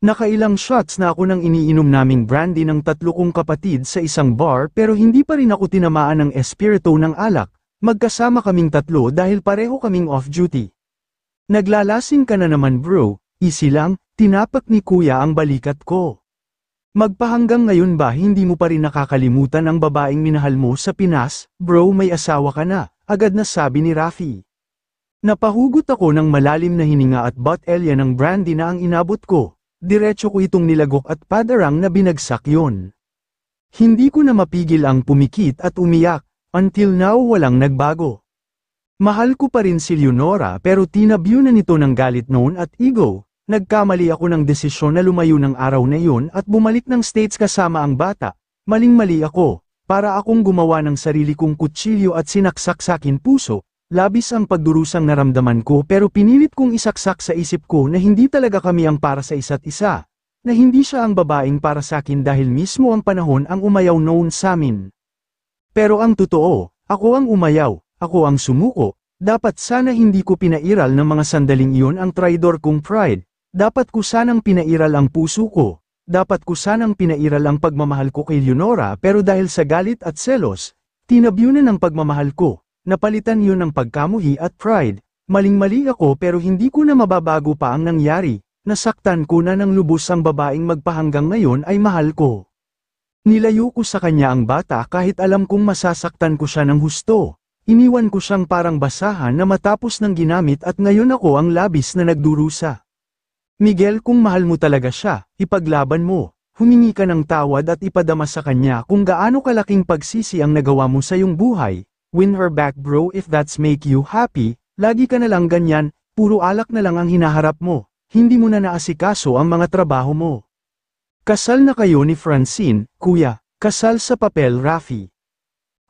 Nakailang shots na ako nang iniinom naming brandy ng tatlo kong kapatid sa isang bar pero hindi pa rin ako tinamaan ng espiritu ng alak, magkasama kaming tatlo dahil pareho kaming off-duty. Naglalasing ka na naman bro, easy lang, tinapak ni kuya ang balikat ko. Magpahanggang ngayon ba hindi mo pa rin nakakalimutan ang babaeng minahal mo sa Pinas, bro may asawa ka na, agad na sabi ni Rafi. Napahugot ako ng malalim na hininga at botelya ng brandy na ang inabot ko. Diretso ko itong nilagok at padarang na binagsak yon. Hindi ko na mapigil ang pumikit at umiyak, until now walang nagbago. Mahal ko pa rin si Leonora pero tinabyo na nito ng galit noon at ego. Nagkamali ako ng desisyon na lumayo ng araw na iyon at bumalik ng States kasama ang bata. Maling-mali ako, para akong gumawa ng sarili kong kutsilyo at sinaksak sa akin puso. Labis ang pagdurusang naramdaman ko pero pinilit kong isaksak sa isip ko na hindi talaga kami ang para sa isa't isa. Na hindi siya ang babaeng para sa akin dahil mismo ang panahon ang umayaw noon sa amin. Pero ang totoo, ako ang umayaw, ako ang sumuko. Dapat sana hindi ko pinairal ng mga sandaling iyon ang traidor kong pride. Dapat ko sanang pinairal ang puso ko. Dapat ko sanang pinairal ang pagmamahal ko kay Leonora pero dahil sa galit at selos, tinabyo na ng pagmamahal ko. Napalitan yun ng pagkamuhi at pride. Maling-mali ako pero hindi ko na mababago pa ang nangyari. Nasaktan ko na ng lubos ang babaeng magpahanggang ngayon ay mahal ko. Nilayo ko sa kanya ang bata kahit alam kong masasaktan ko siya ng husto. Iniwan ko siyang parang basahan na matapos ng ginamit at ngayon ako ang labis na nagdurusa. Miguel, kung mahal mo talaga siya, ipaglaban mo. Humingi ka ng tawad at ipadama sa kanya kung gaano kalaking pagsisi ang nagawa mo sa iyong buhay. Win her back bro if that's make you happy, lagi ka na lang ganyan, puro alak na lang ang hinaharap mo, hindi mo na naasikaso ang mga trabaho mo. Kasal na kayo ni Francine, kuya, kasal sa papel Rafi.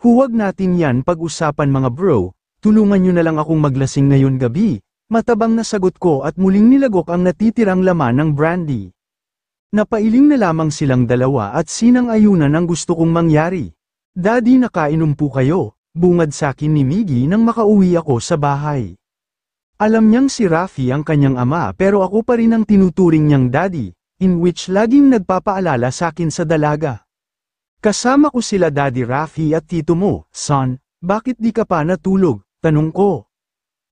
Huwag natin yan pag-usapan mga bro, tulungan nyo na lang akong maglasing ngayon gabi, matabang na sagot ko at muling nilagok ang natitirang laman ng brandy. Napailing na lamang silang dalawa at sinang-ayunan ang gusto kong mangyari. Daddy nakainom po kayo. Bungad sa akin ni Miggy nang makauwi ako sa bahay. Alam niyang si Rafi ang kanyang ama pero ako pa rin ang tinuturing niyang daddy, in which laging nagpapaalala sa akin sa dalaga. Kasama ko sila Daddy Rafi at tito mo, son, bakit di ka pa natulog, tanong ko.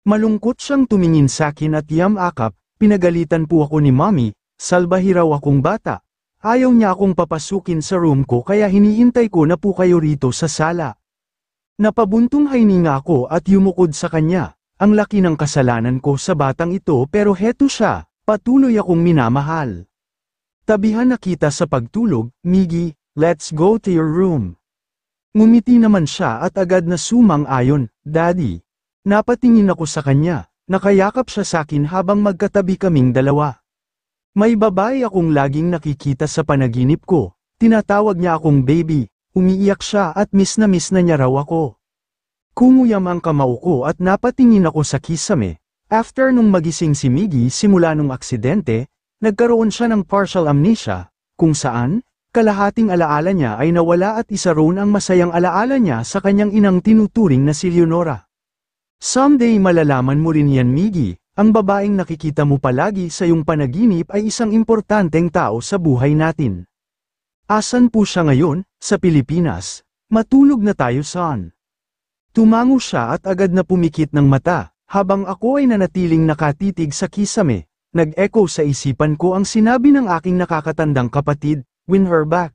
Malungkot siyang tumingin sa akin at yamakap, pinagalitan po ako ni mommy, salbahi raw akong bata. Ayaw niya akong papasukin sa room ko kaya hinihintay ko na po kayo rito sa sala. Napabuntong hininga ako at yumukod sa kanya. Ang laki ng kasalanan ko sa batang ito pero heto siya, patuloy akong minamahal. Tabihan na kita sa pagtulog, Miggy, let's go to your room. Ngumiti naman siya at agad na sumang-ayon, Daddy. Napatingin ako sa kanya, nakayakap siya sa akin habang magkatabi kaming dalawa. May babae akong laging nakikita sa panaginip ko, tinatawag niya akong baby. Umiiyak siya at miss na niya raw ako. Kumuyam ang kamao ko at napatingin ako sa kisame. After nung magising si Miggy simula nung aksidente, nagkaroon siya ng partial amnesia, kung saan, kalahating alaala niya ay nawala at isa roon ang masayang alaala niya sa kanyang inang tinuturing na si Leonora. Someday malalaman mo rin yan Miggy, ang babaeng nakikita mo palagi sa iyong panaginip ay isang importanteng tao sa buhay natin. Asan po siya ngayon? Sa Pilipinas. Matulog na tayo son. Tumango siya at agad na pumikit ng mata, habang ako ay nanatiling nakatitig sa kisame. Nag-echo sa isipan ko ang sinabi ng aking nakakatandang kapatid, win her back.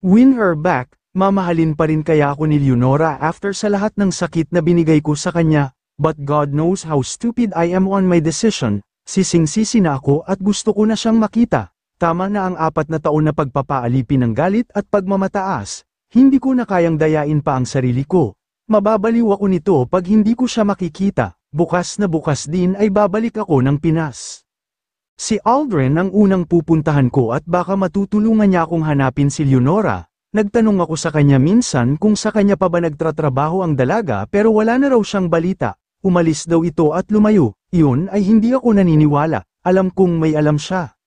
Win her back, mamahalin pa rin kaya ako ni Leonora after sa lahat ng sakit na binigay ko sa kanya, but God knows how stupid I am on my decision, sising-sisi na ako at gusto ko na siyang makita. Tama na ang 4 na taon na pagpapaalipin ng galit at pagmamataas, hindi ko na kayang dayain pa ang sarili ko. Mababaliw ako nito pag hindi ko siya makikita, bukas na bukas din ay babalik ako ng Pinas. Si Aldrin ang unang pupuntahan ko at baka matutulungan niya akong hanapin si Leonora. Nagtanong ako sa kanya minsan kung sa kanya pa ba nagtatrabaho ang dalaga pero wala na raw siyang balita. Umalis daw ito at lumayo, iyon ay hindi ako naniniwala, alam kong may alam siya.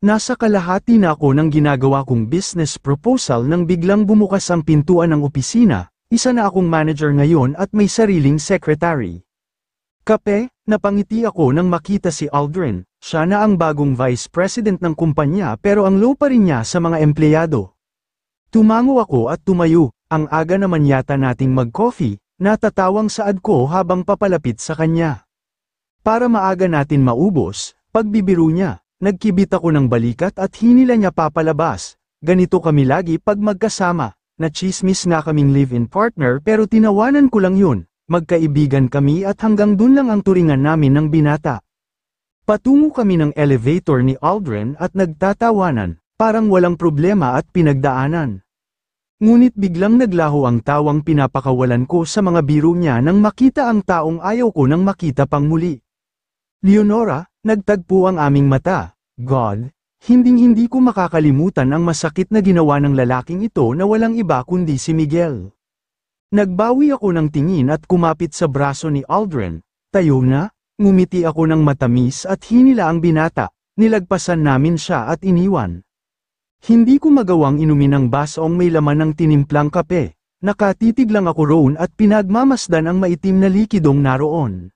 Nasa kalahati na ako ng ginagawa kong business proposal nang biglang bumukas ang pintuan ng opisina, isa na akong manager ngayon at may sariling secretary. Kape, Napangiti ako nang makita si Aldrin. Siya na ang bagong vice president ng kumpanya pero ang low pa rin niya sa mga empleyado. Tumango ako at tumayo, ang aga naman yata nating mag-coffee, natatawang saad ko habang papalapit sa kanya. Para maaga natin maubos, pagbibiro niya, nagkibit ako ng balikat at hinila niya papalabas. Ganito kami lagi pag magkasama, na chismis nga kaming live-in partner pero tinawanan ko lang yun, magkaibigan kami at hanggang dun lang ang turingan namin ng binata. Patungo kami ng elevator ni Aldrin at nagtatawanan, parang walang problema at pinagdaanan. Ngunit biglang naglaho ang tawang pinapakawalan ko sa mga biro niya nang makita ang taong ayaw ko nang makita pang muli. Leonora, nagtagpo ang aming mata. God, hinding-hindi ko makakalimutan ang masakit na ginawa ng lalaking ito na walang iba kundi si Miguel. Nagbawi ako ng tingin at kumapit sa braso ni Aldrin. Tayo na, ngumiti ako ng matamis at hinila ang binata, nilagpasan namin siya at iniwan. Hindi ko magawang inumin ang basong may laman ng tinimplang kape, nakatitig lang ako roon at pinagmamasdan ang maitim na likidong naroon.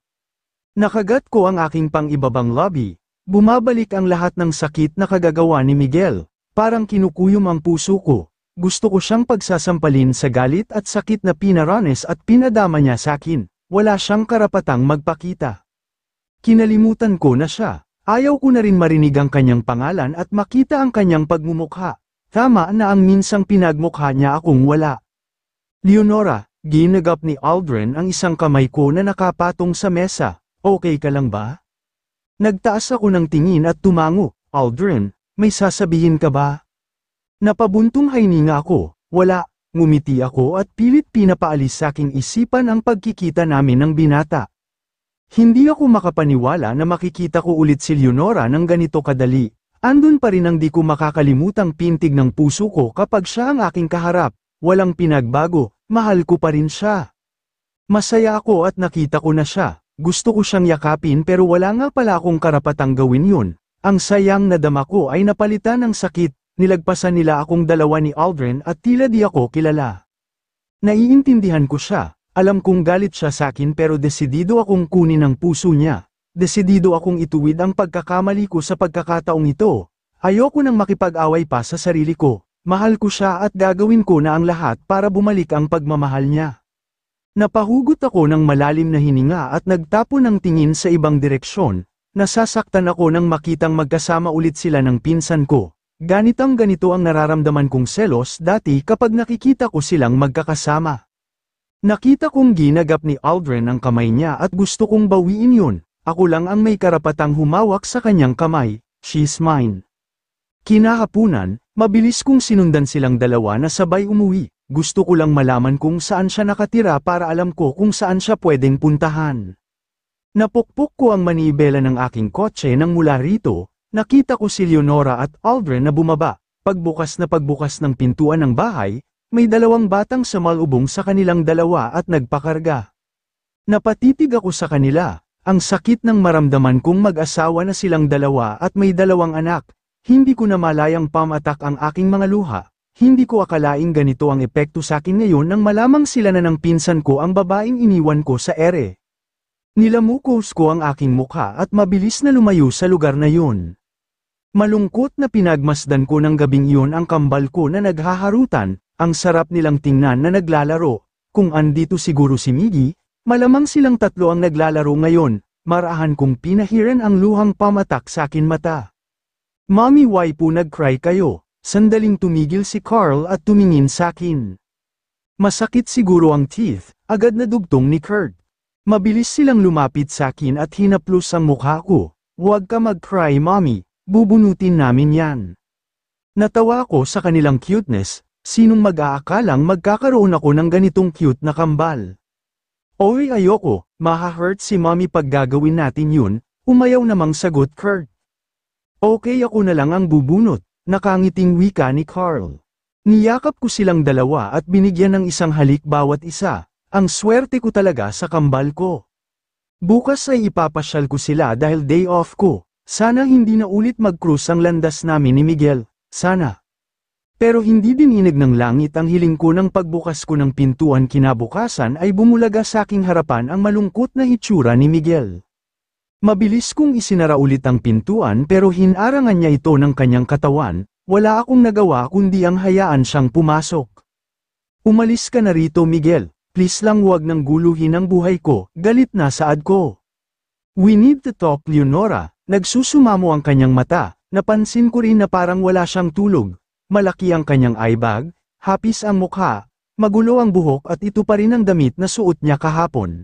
Nakagat ko ang aking pang-ibabang lobby, bumabalik ang lahat ng sakit na kagagawa ni Miguel, parang kinukuyom ang puso ko, gusto ko siyang pagsasampalin sa galit at sakit na pinaranes at pinadama niya sa akin, wala siyang karapatang magpakita. Kinalimutan ko na siya, ayaw ko na rin marinig ang kanyang pangalan at makita ang kanyang pagmumukha. Tama na ang minsang pinagmukha niya akong wala. Leonora, ginagap ni Aldrin ang isang kamay ko na nakapatong sa mesa, okay ka lang ba? Nagtaas ako ng tingin at tumango, Aldrin, may sasabihin ka ba? Napabuntong hininga ako, wala, ngumiti ako at pilit pinapaalis sa aking isipan ang pagkikita namin ng binata. Hindi ako makapaniwala na makikita ko ulit si Leonora ng ganito kadali. Andun pa rin ang di ko makakalimutang pintig ng puso ko kapag siya ang aking kaharap. Walang pinagbago, mahal ko pa rin siya. Masaya ako at nakita ko na siya. Gusto ko siyang yakapin pero wala nga pala akong karapatang gawin yun. Ang sayang na dama ko ay napalitan ng sakit. Nilagpasan nila akong dalawa ni Aldrin at tila di ako kilala. Naiintindihan ko siya. Alam kong galit siya sa akin pero desidido akong kunin ang puso niya. Desidido akong ituwid ang pagkakamali ko sa pagkakataong ito. Ayoko nang makipag-away pa sa sarili ko. Mahal ko siya at gagawin ko na ang lahat para bumalik ang pagmamahal niya. Napahugot ako ng malalim na hininga at nagtapo ng tingin sa ibang direksyon. Nasasaktan ako nang makitang magkasama ulit sila ng pinsan ko. Ganito ang nararamdaman kong selos dati kapag nakikita ko silang magkakasama. Nakita kong ginagap ni Aldrin ang kamay niya at gusto kong bawiin yun. Ako lang ang may karapatang humawak sa kanyang kamay, she's mine. Kinahapunan, mabilis kong sinundan silang dalawa na sabay umuwi. Gusto ko lang malaman kung saan siya nakatira para alam ko kung saan siya pwedeng puntahan. Napukpok ko ang manibela ng aking kotse nang mula rito, nakita ko si Leonora at Aldrin na bumaba. Pagbukas ng pintuan ng bahay, may dalawang batang sumalubong sa kanilang dalawa at nagpakarga. Napatitig ako sa kanila, ang sakit ng maramdaman kong mag-asawa na silang dalawa at may dalawang anak. Hindi ko na malayang pamatak ang aking mga luha, hindi ko akalaing ganito ang epekto sa akin ngayon nang malamang sila na ng pinsan ko ang babaeng iniwan ko sa ere. Nilamukos ko ang aking mukha at mabilis na lumayo sa lugar na yun. Malungkot na pinagmasdan ko ng gabing iyon ang kambal ko na naghaharutan. Ang sarap nilang tingnan na naglalaro. Kung andito siguro si Miggy, malamang silang tatlo ang naglalaro ngayon. Marahan kong pinahiran ang luhang pamatak sa akin mata. Mommy, why po nag-cry kayo? Sandaling tumigil si Carl at tumingin sa akin. Masakit siguro ang teeth, agad na dugtong ni Kurt. Mabilis silang lumapit sa akin at hinaplos ang mukha ko. Huwag ka mag-cry, mommy, bubunutin namin yan. Natawa ko sa kanilang cuteness. Sinong mag-aakalang magkakaroon ako ng ganitong cute na kambal? Oy, ayoko, maha-hurt si mommy pag gagawin natin yun, umayaw namang sagot Kurt. Okay, ako na lang ang bubunot, nakangiting wika ni Carl. Niyakap ko silang dalawa at binigyan ng isang halik bawat isa. Ang swerte ko talaga sa kambal ko. Bukas ay ipapasyal ko sila dahil day off ko. Sana hindi na ulit mag-cruise ang landas namin ni Miguel, sana. Pero hindi dininig ng langit ang hiling ko nang pagbukas ko ng pintuan kinabukasan ay bumulaga sa aking harapan ang malungkot na hitsura ni Miguel. Mabilis kong isinara ulit ang pintuan pero hinarangan niya ito ng kanyang katawan, wala akong nagawa kundi ang hayaan siyang pumasok. Umalis ka na rito Miguel, please lang huwag nang guluhin ang buhay ko, galit na saad ko. We need to talk Leonora, nagsusumamo ang kanyang mata, napansin ko rin na parang wala siyang tulog, malaki ang kanyang eyebag, hapis ang mukha, magulo ang buhok at ito pa rin ang damit na suot niya kahapon.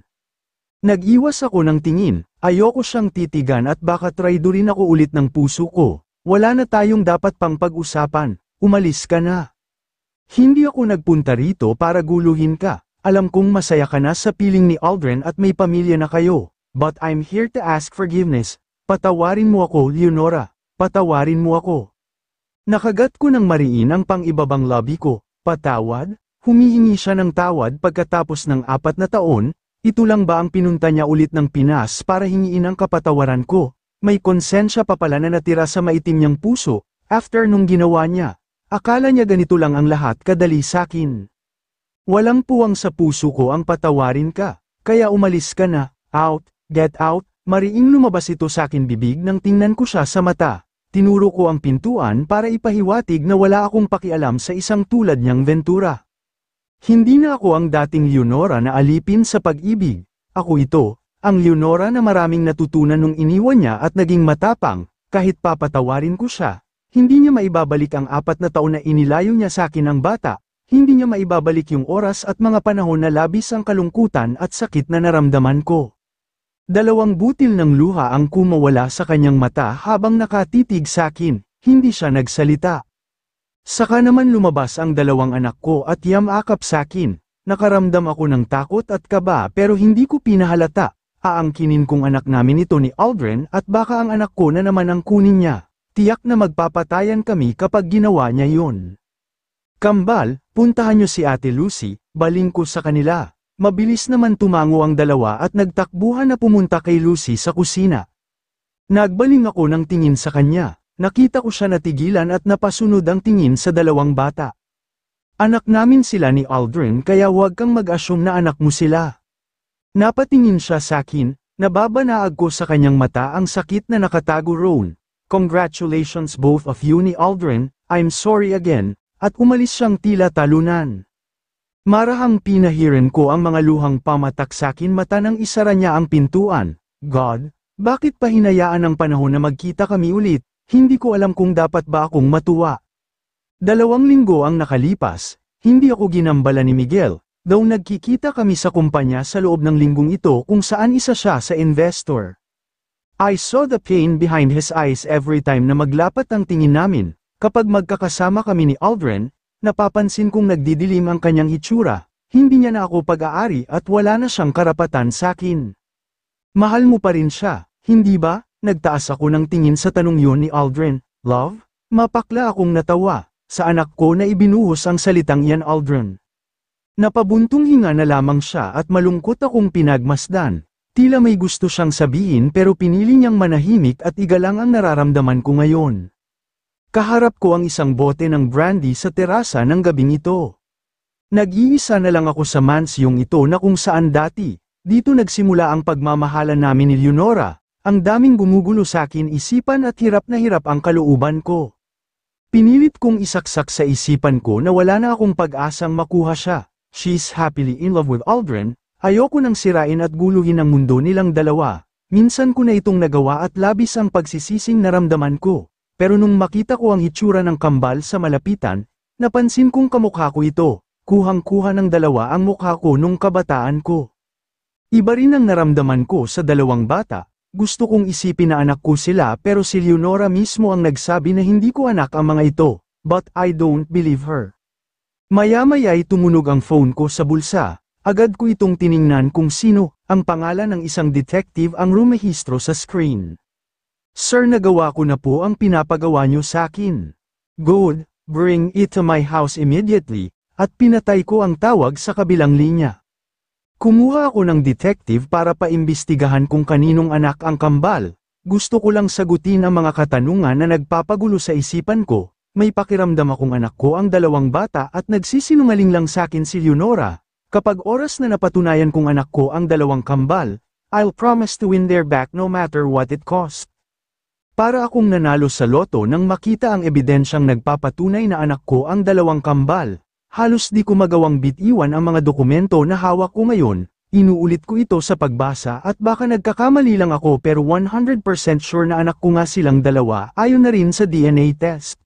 Nag-iwas ako ng tingin, ayoko siyang titigan at baka traidorin ako ulit ng puso ko. Wala na tayong dapat pang pag-usapan, umalis ka na. Hindi ako nagpunta rito para guluhin ka, alam kong masaya ka na sa piling ni Aldrin at may pamilya na kayo, but I'm here to ask forgiveness, patawarin mo ako Leonora, patawarin mo ako. Nakagat ko ng mariin ang pang-ibabang labi ko, patawad, humihingi siya ng tawad pagkatapos ng 4 na taon. Ito lang ba ang pinunta niya ulit ng Pinas para hingiin ang kapatawaran ko? May konsensya pa pala na natira sa maitim niyang puso, after nung ginawa niya. Akala niya ganito lang ang lahat kadali sakin. Walang puwang sa puso ko ang patawarin ka, kaya umalis ka na, out, get out, mariing lumabas ito sakin bibig nang tingnan ko siya sa mata. Tinuro ko ang pintuan para ipahiwatig na wala akong pakialam sa isang tulad niyang Ventura. Hindi na ako ang dating Leonora na alipin sa pag-ibig, ako ito, ang Leonora na maraming natutunan nung iniwan niya at naging matapang, kahit papatawarin ko siya, hindi niya maibabalik ang 4 na taon na inilayo niya sa akin ang bata, hindi niya maibabalik yung oras at mga panahon na labis ang kalungkutan at sakit na naramdaman ko. 2 butil ng luha ang kumawala sa kanyang mata habang nakatitig sa akin, hindi siya nagsalita. Saka naman lumabas ang 2 anak ko at yamakap sa akin, nakaramdam ako ng takot at kaba pero hindi ko pinahalata, aangkinin kong anak namin ito ni Aldrin at baka ang anak ko na naman ang kunin niya, tiyak na magpapatayan kami kapag ginawa niya yun. Kambal, puntahan niyo si Ate Lucy, baling ko sa kanila, mabilis naman tumango ang 2 at nagtakbuhan na pumunta kay Lucy sa kusina. Nagbaling ako ng tingin sa kanya. Nakita ko siya natigilan at napasunod ang tingin sa 2 bata. Anak namin sila ni Aldrin kaya huwag kang mag-assume na anak mo sila. Napatingin siya sa akin, nababanaag ko sa kanyang mata ang sakit na nakatago roon. Congratulations both of you ni Aldrin, I'm sorry again, at umalis siyang tila talunan. Marahang pinahiran ko ang mga luhang pamatak sa akin mata nang isara niya ang pintuan. God, bakit pa hinayaan ang panahon na magkita kami ulit? Hindi ko alam kung dapat ba akong matuwa. 2 linggo ang nakalipas, hindi ako ginambala ni Miguel, daw nagkikita kami sa kumpanya sa loob ng linggong ito kung saan isa siya sa investor. I saw the pain behind his eyes every time na maglapat ang tingin namin, kapag magkakasama kami ni Aldrin, napapansin kong nagdidilim ang kanyang hitsura, hindi niya na ako pag-aari at wala na siyang karapatan sa akin. Mahal mo pa rin siya, hindi ba? Nagtaas ako ng tingin sa tanong yun ni Aldrin. Love? Mapakla akong natawa, sa anak ko na ibinuhos ang salitang iyan Aldrin. Napabuntong hinga na lamang siya at malungkot akong pinagmasdan. Tila may gusto siyang sabihin pero pinili niyang manahimik at igalang ang nararamdaman ko ngayon. Kaharap ko ang isang bote ng brandy sa terasa ng gabing ito. Nag-iisa na lang ako sa mansyong ito na kung saan dati, dito nagsimula ang pagmamahalan namin ni Leonora. Ang daming gumugulo sa akin isipan at hirap na hirap ang kalooban ko. Pinilit kong isaksak sa isipan ko na wala na akong pag-asang makuha siya. She's happily in love with Aldrin, ayoko nang sirain at guluhin ang mundo nilang 2. Minsan ko na itong nagawa at labis ang pagsisising naramdaman ko. Pero nung makita ko ang hitsura ng kambal sa malapitan, napansin kong kamukha ko ito. Kuhang-kuha ng 2 ang mukha ko nung kabataan ko. Iba rin ang naramdaman ko sa 2 bata. Gusto kong isipin na anak ko sila pero si Leonora mismo ang nagsabi na hindi ko anak ang mga ito, but I don't believe her. Maya-maya'y tumunog ang phone ko sa bulsa, agad ko itong tiningnan kung sino, ang pangalan ng isang detective ang rumehistro sa screen. Sir, nagawa ko na po ang pinapagawa niyo sa akin. Good, bring it to my house immediately, at pinatay ko ang tawag sa kabilang linya. Kumuha ako ng detective para paimbestigahan kung kaninong anak ang kambal. Gusto ko lang sagutin ang mga katanungan na nagpapagulo sa isipan ko. May pakiramdam akong anak ko ang 2 bata at nagsisinungaling lang sa akin si Leonora. Kapag oras na napatunayan kong anak ko ang 2 kambal, I'll promise to win their back no matter what it costs. Para akong nanalo sa loto nang makita ang ebidensyang nagpapatunay na anak ko ang dalawang kambal. Halos di ko magawang bitiwan ang mga dokumento na hawak ko ngayon. Inuulit ko ito sa pagbasa at baka nagkakamali lang ako pero 100% sure na anak ko nga silang dalawa ayon na rin sa DNA test.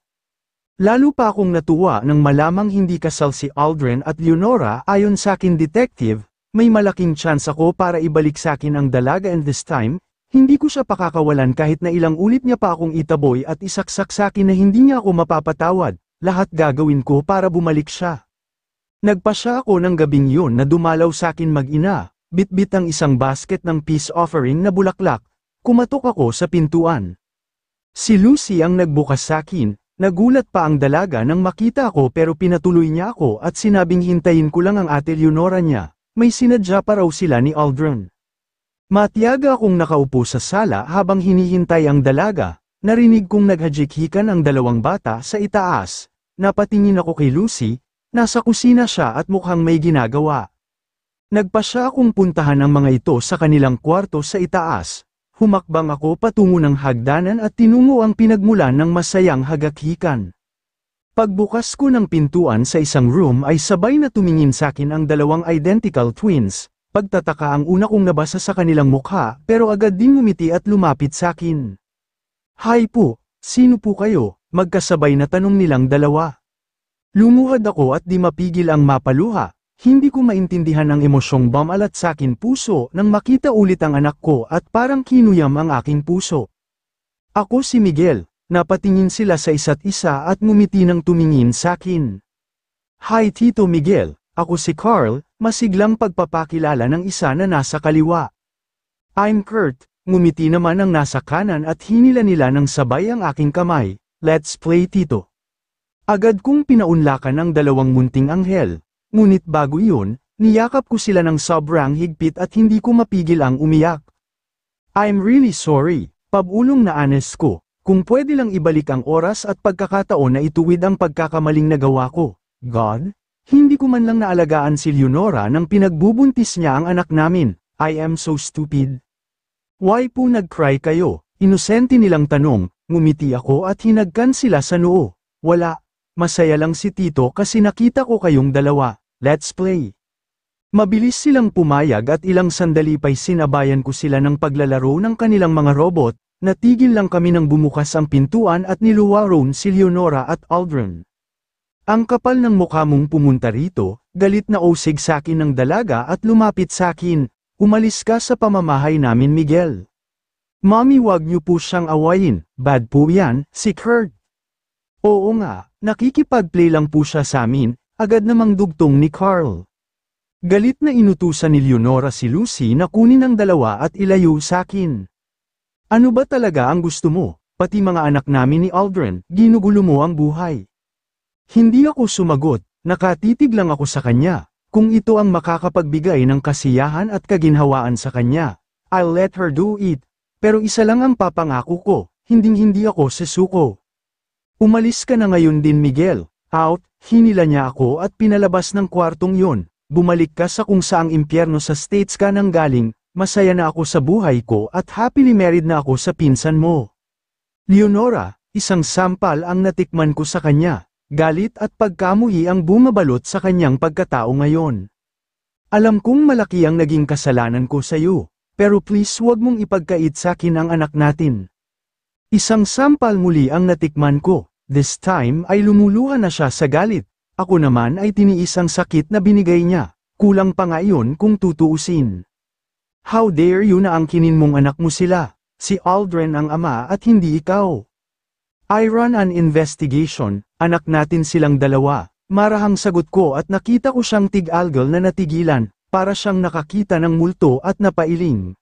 Lalo pa akong natuwa nang malamang hindi kasal si Aldrin at Leonora ayon sa akin detective, may malaking chance ako para ibalik sa akin ang dalaga and this time, hindi ko siya pakakawalan kahit na ilang ulit niya pa akong itaboy at isaksak sa akin na hindi niya ako mapapatawad, lahat gagawin ko para bumalik siya. Nagpasya ako ng gabing yun na dumalaw sa akin mag-ina, bitbit ang isang basket ng peace offering na bulaklak, kumatok ako sa pintuan. Si Lucy ang nagbukas sa akin, nagulat pa ang dalaga nang makita ako pero pinatuloy niya ako at sinabing hintayin ko lang ang ate Leonora niya, may sinadya pa raw sila ni Aldrin. Matiyaga akong nakaupo sa sala habang hinihintay ang dalaga, narinig kong naghajikhikan ang dalawang bata sa itaas, napatingin ako kay Lucy. Nasa kusina siya at mukhang may ginagawa. Nagpasya akong puntahan ang mga ito sa kanilang kwarto sa itaas. Humakbang ako patungo ng hagdanan at tinungo ang pinagmulan ng masayang hagakhikan. Pagbukas ko ng pintuan sa isang room ay sabay na tumingin sa akin ang dalawang identical twins. Pagtataka ang una kong nabasa sa kanilang mukha pero agad din ngumiti at lumapit sa akin. Hi po, sino po kayo? Magkasabay na tanong nilang dalawa. Lumuhad ako at di mapigil ang mapaluha, hindi ko maintindihan ang emosyong bumalat sa akin puso nang makita ulit ang anak ko at parang kinuyam ang aking puso. Ako si Miguel, napatingin sila sa isa't isa at ngumiti nang tumingin sa akin. Hi Tito Miguel, ako si Carl, masiglang pagpapakilala ng isa na nasa kaliwa. I'm Kurt, ngumiti naman ang nasa kanan at hinila nila ng sabay ang aking kamay, let's play Tito. Agad kong pinaunlakan ang dalawang munting anghel, ngunit bago iyon, niyakap ko sila ng sobrang higpit at hindi ko mapigil ang umiyak. I'm really sorry, pabulong na honest ko, kung pwede lang ibalik ang oras at pagkakataon na ituwid ang pagkakamaling nagawa ko. God, hindi ko man lang naalagaan si Leonora nang pinagbubuntis niya ang anak namin, I am so stupid. Why po nag-cry kayo? Inosente nilang tanong, ngumiti ako at hinagkan sila sa noo. Wala. Masaya lang si Tito kasi nakita ko kayong dalawa, let's play. Mabilis silang pumayag at ilang sandali pa'y sinabayan ko sila ng paglalaro ng kanilang mga robot, natigil lang kami nang bumukas ang pintuan at niluwaron si Leonora at Aldrin. Ang kapal ng mukha mong pumunta rito, galit na usig sa akin ng dalaga at lumapit sa akin, umalis ka sa pamamahay namin Miguel. Mommy wag niyo po siyang awayin, bad po yan, si Kurt. Oo nga, nakikipag-play lang po siya sa amin, agad namang dugtong ni Carl. Galit na inutusan ni Leonora si Lucy na kunin ang dalawa at ilayo sa akin. Ano ba talaga ang gusto mo? Pati mga anak namin ni Aldrin, ginugulo mo ang buhay. Hindi ako sumagot, nakatitig lang ako sa kanya. Kung ito ang makakapagbigay ng kasiyahan at kaginhawaan sa kanya, I'll let her do it. Pero isa lang ang papangako ko, hinding-hindi ako sesuko. Umalis ka na ngayon din Miguel, out, hinila niya ako at pinalabas ng kwartong yon, bumalik ka sa kung saang impyerno sa States ka nang galing, masaya na ako sa buhay ko at happily married na ako sa pinsan mo. Leonora, isang sampal ang natikman ko sa kanya, galit at pagkamuhi ang bumabalot sa kanyang pagkatao ngayon. Alam kong malaki ang naging kasalanan ko sa iyo, pero please huwag mong ipagkait sa akin ang anak natin. Isang sampal muli ang natikman ko, this time ay lumuluha na siya sa galit, ako naman ay tiniis ang sakit na binigay niya, kulang pa nga iyon kung tutuusin. How dare you na angkinin mong anak mo sila, si Aldrin ang ama at hindi ikaw. I run an investigation, anak natin silang dalawa, marahang sagot ko at nakita ko siyang tig-algal na natigilan, para siyang nakakita ng multo at napailing.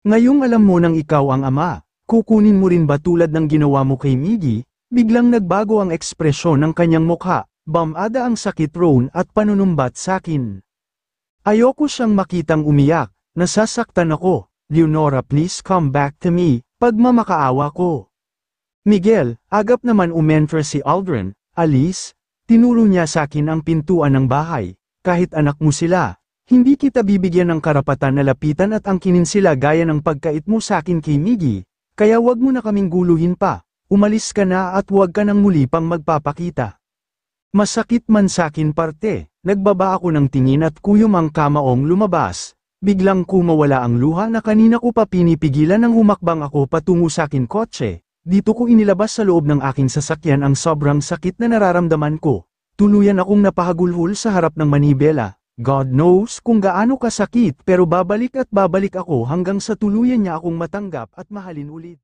Ngayong alam mo nang ikaw ang ama. Kukunin mo rin ba tulad ng ginawa mo kay Miggy? Biglang nagbago ang ekspresyon ng kanyang mukha, bamada ang sakit roon at panunumbat sa akin. Ayoko siyang makitang umiyak, nasasaktan ako, Leonora please come back to me, pagmamakaawa ko. Miguel, agap naman umentra si Aldrin, alis, tinuro niya sa akin ang pintuan ng bahay, kahit anak mo sila, Hindi kita bibigyan ng karapatan na lapitan at angkinin sila gaya ng pagkait mo sakin kay Miggy, kaya wag mo na kaming guluhin pa, umalis ka na at wag ka nang muli pang magpapakita. Masakit man sakin parte, nagbaba ako ng tingin at kuyom ang kamaong lumabas, biglang kumawala ang luha na kanina ko pa pinipigilan nang humakbang ako patungo sakin kotse, dito ko inilabas sa loob ng aking sasakyan ang sobrang sakit na nararamdaman ko, tuluyan akong napahagulhol sa harap ng manibela, God knows kung gaano kasakit pero babalik at babalik ako hanggang sa tuluyan niya akong matanggap at mahalin ulit.